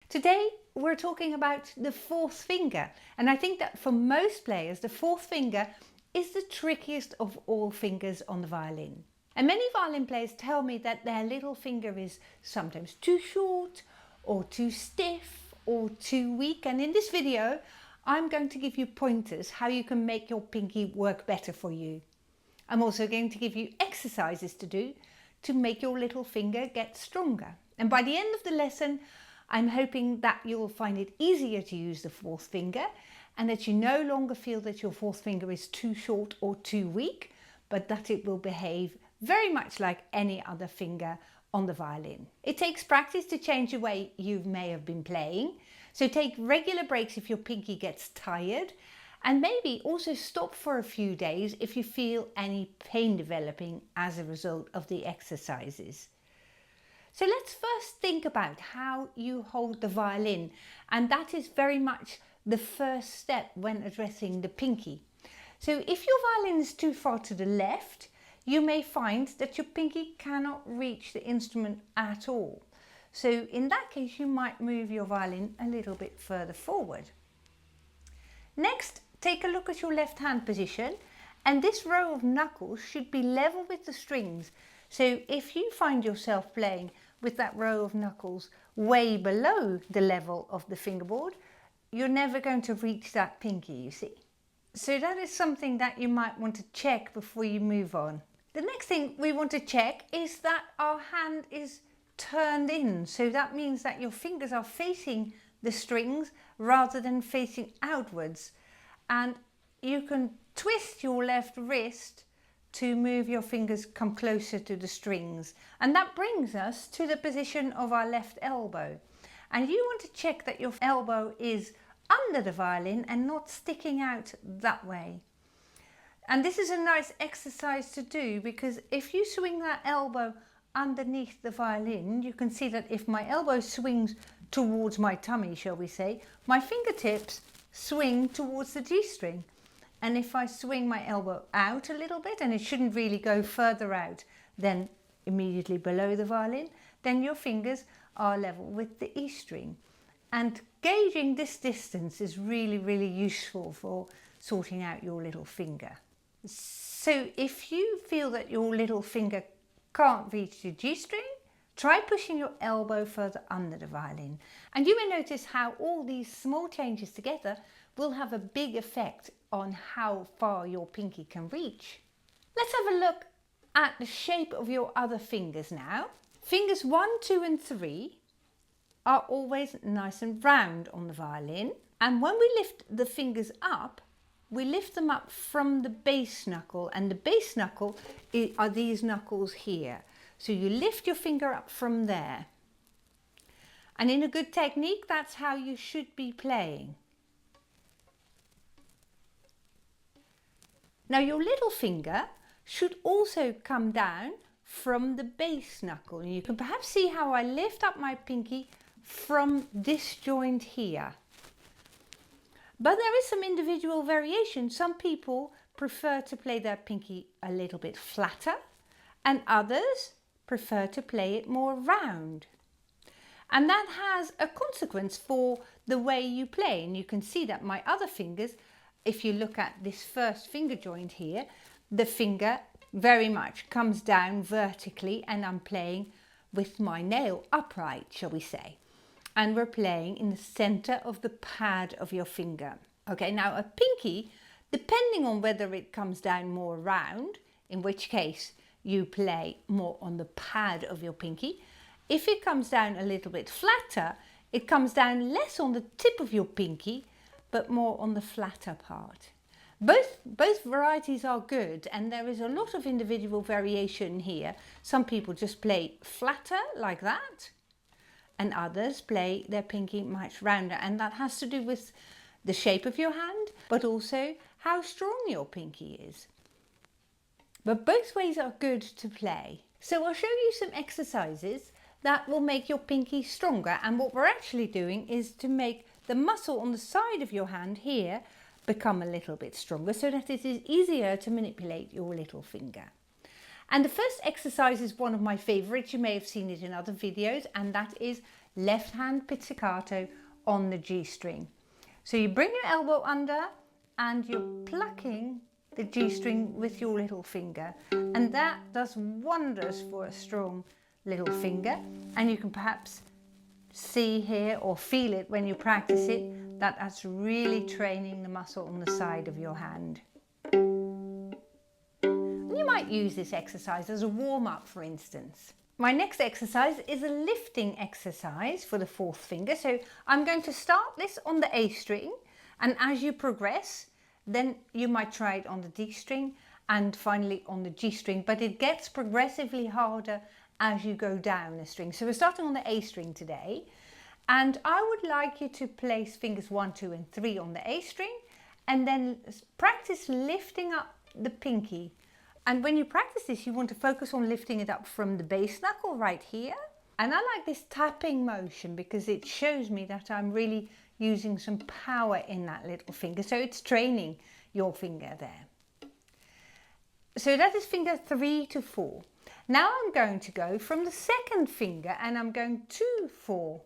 Today we're talking about the fourth finger, and I think that for most players the fourth finger is the trickiest of all fingers on the violin. And many violin players tell me that their little finger is sometimes too short or too stiff or too weak, and in this video I'm going to give you pointers how you can make your pinky work better for you. I'm also going to give you exercises to do to make your little finger get stronger. And by the end of the lesson I'm hoping that you'll find it easier to use the fourth finger and that you no longer feel that your fourth finger is too short or too weak, but that it will behave very much like any other finger on the violin. It takes practice to change the way you may have been playing, so take regular breaks if your pinky gets tired, and maybe also stop for a few days if you feel any pain developing as a result of the exercises. So let's first think about how you hold the violin, and that is very much the first step when addressing the pinky. So if your violin is too far to the left, you may find that your pinky cannot reach the instrument at all. So in that case you might move your violin a little bit further forward. Next, take a look at your left hand position, and this row of knuckles should be level with the strings. So if you find yourself playing with that row of knuckles way below the level of the fingerboard, you're never going to reach that pinky, you see. So that is something that you might want to check before you move on. The next thing we want to check is that our hand is turned in. So that means that your fingers are facing the strings rather than facing outwards. And you can twist your left wrist to move your fingers come closer to the strings, and that brings us to the position of our left elbow. And you want to check that your elbow is under the violin and not sticking out that way. And this is a nice exercise to do, because if you swing that elbow underneath the violin, you can see that if my elbow swings towards my tummy, shall we say, my fingertips swing towards the G string. And if I swing my elbow out a little bit, and it shouldn't really go further out than immediately below the violin, then your fingers are level with the E string. And gauging this distance is really useful for sorting out your little finger. So if you feel that your little finger can't reach the G string, try pushing your elbow further under the violin. And you may notice how all these small changes together will have a big effect on how far your pinky can reach. Let's have a look at the shape of your other fingers now. Fingers 1, 2 and 3 are always nice and round on the violin, and when we lift the fingers up, we lift them up from the base knuckle, and the base knuckle are these knuckles here. So you lift your finger up from there, and in a good technique that's how you should be playing. Now your little finger should also come down from the base knuckle, and you can perhaps see how I lift up my pinky from this joint here. But there is some individual variation. Some people prefer to play their pinky a little bit flatter, and others prefer to play it more round. And that has a consequence for the way you play, and you can see that my other fingers, if you look at this first finger joint here, the finger very much comes down vertically, and I'm playing with my nail upright, shall we say. And we're playing in the center of the pad of your finger. Okay, now a pinky, depending on whether it comes down more round, in which case you play more on the pad of your pinky. If it comes down a little bit flatter, it comes down less on the tip of your pinky, but more on the flatter part. Both varieties are good, and there is a lot of individual variation here. Some people just play flatter like that, and others play their pinky much rounder, and that has to do with the shape of your hand, but also how strong your pinky is. But both ways are good to play. So I'll show you some exercises that will make your pinky stronger, and what we're actually doing is to make the muscle on the side of your hand here become a little bit stronger, so that it is easier to manipulate your little finger. And the first exercise is one of my favorites. You may have seen it in other videos, and that is left hand pizzicato on the G string. So you bring your elbow under and you're plucking the G string with your little finger, and that does wonders for a strong little finger. And you can perhaps see here or feel it when you practice it, that that's really training the muscle on the side of your hand. You might use this exercise as a warm-up, for instance. My next exercise is a lifting exercise for the fourth finger. So I'm going to start this on the A string, and as you progress, then you might try it on the D string and finally on the G string, but it gets progressively harder as you go down a string. So we're starting on the A string today, and I would like you to place fingers 1, 2 and 3 on the A string, and then practice lifting up the pinky. And when you practice this, you want to focus on lifting it up from the base knuckle right here. And I like this tapping motion because it shows me that I'm really using some power in that little finger. So it's training your finger there. So that is finger 3 to 4. Now I'm going to go from the second finger and I'm going 2, 4.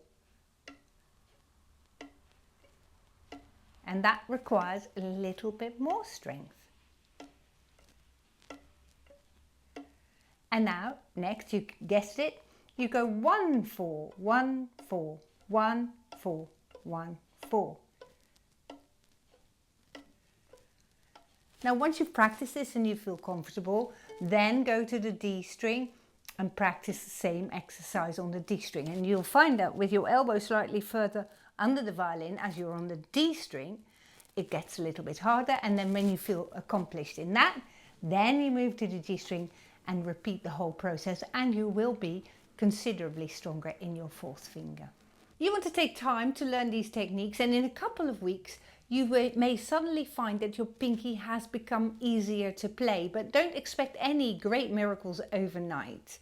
And that requires a little bit more strength. And now, next, you guessed it, you go 1, 4, 1, 4, 1, 4, 1, 4. Now, once you've practiced this and you feel comfortable, then go to the D string and practice the same exercise on the D string. And you'll find that with your elbow slightly further under the violin, as you're on the D string, it gets a little bit harder. And then when you feel accomplished in that, then you move to the G string and repeat the whole process, and you will be considerably stronger in your fourth finger. You want to take time to learn these techniques, and in a couple of weeks you may suddenly find that your pinky has become easier to play, but don't expect any great miracles overnight.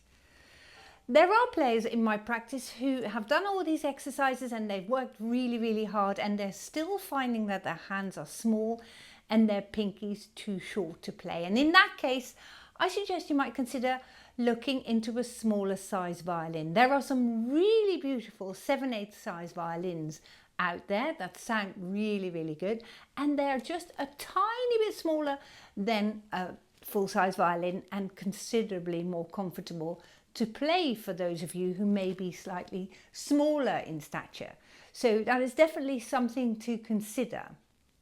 There are players in my practice who have done all these exercises and they've worked really, really hard, and they're still finding that their hands are small and their pinky's too short to play. And in that case, I suggest you might consider looking into a smaller size violin. There are some really beautiful 7/8 size violins out there that sound really, really good, and they're just a tiny bit smaller than a full-size violin and considerably more comfortable to play for those of you who may be slightly smaller in stature. So that is definitely something to consider.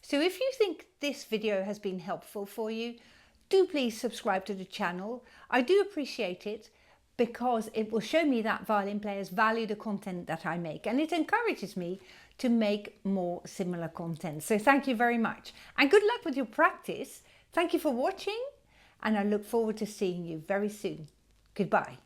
So if you think this video has been helpful for you, do please subscribe to the channel. I do appreciate it because it will show me that violin players value the content that I make, and it encourages me to make more similar content. So thank you very much, and good luck with your practice. Thank you for watching, and I look forward to seeing you very soon. Goodbye.